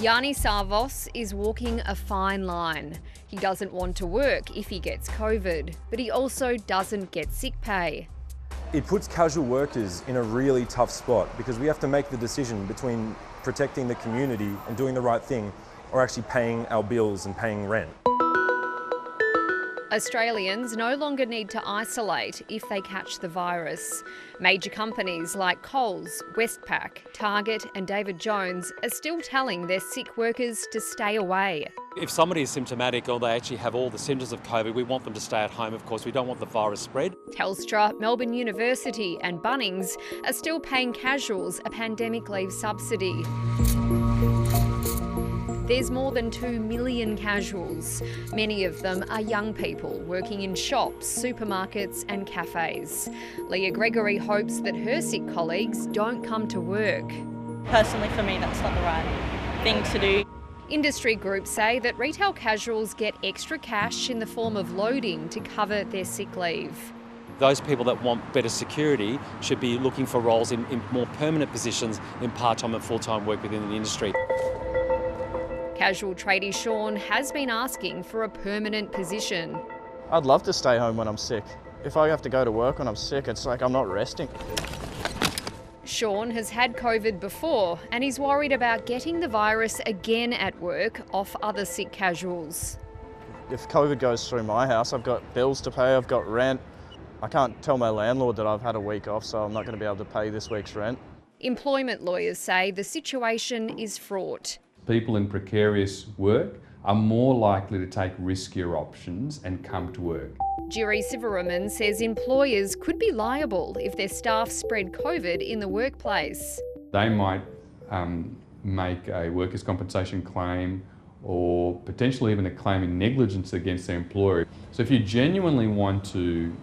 Yanni Sarvos is walking a fine line. He doesn't want to work if he gets COVID, but he also doesn't get sick pay. It puts casual workers in a really tough spot because we have to make the decision between protecting the community and doing the right thing or actually paying our bills and paying rent. Australians no longer need to isolate if they catch the virus. Major companies like Coles, Westpac, Target and David Jones are still telling their sick workers to stay away. If somebody is symptomatic or they actually have all the symptoms of COVID, we want them to stay at home, of course. We don't want the virus spread. Telstra, Melbourne University and Bunnings are still paying casuals a pandemic leave subsidy. There's more than 2 million casuals. Many of them are young people working in shops, supermarkets and cafes. Leah Gregory hopes that her sick colleagues don't come to work. Personally, for me, that's not the right thing to do. Industry groups say that retail casuals get extra cash in the form of loading to cover their sick leave. Those people that want better security should be looking for roles in more permanent positions in part-time and full-time work within the industry. Casual tradie Sean has been asking for a permanent position. I'd love to stay home when I'm sick. If I have to go to work when I'm sick, it's like I'm not resting. Sean has had COVID before and he's worried about getting the virus again at work off other sick casuals. If COVID goes through my house, I've got bills to pay, I've got rent. I can't tell my landlord that I've had a week off, so I'm not going to be able to pay this week's rent. Employment lawyers say the situation is fraught. People in precarious work are more likely to take riskier options and come to work. Jiri Sivaraman says employers could be liable if their staff spread COVID in the workplace. They might make a workers' compensation claim or potentially even a claim in negligence against their employer. So if you genuinely want to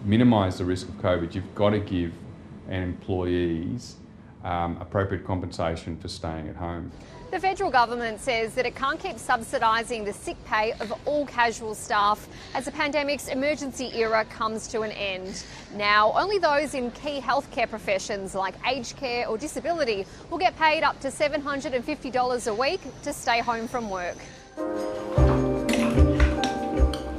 minimise the risk of COVID, you've got to give employees appropriate compensation for staying at home. The federal government says that it can't keep subsidising the sick pay of all casual staff as the pandemic's emergency era comes to an end. Now, only those in key healthcare professions like aged care or disability will get paid up to $750 a week to stay home from work.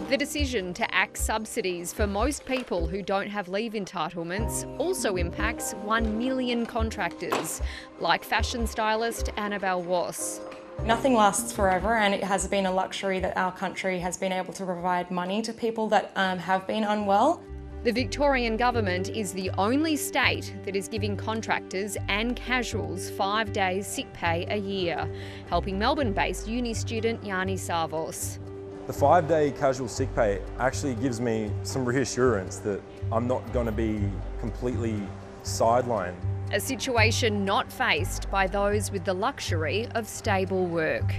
The decision to axe subsidies for most people who don't have leave entitlements also impacts 1 million contractors, like fashion stylist Annabelle Wass. Nothing lasts forever, and it has been a luxury that our country has been able to provide money to people that have been unwell. The Victorian government is the only state that is giving contractors and casuals 5 days sick pay a year, helping Melbourne-based uni student Yanni Sarvos. The 5-day casual sick pay actually gives me some reassurance that I'm not going to be completely sidelined. A situation not faced by those with the luxury of stable work.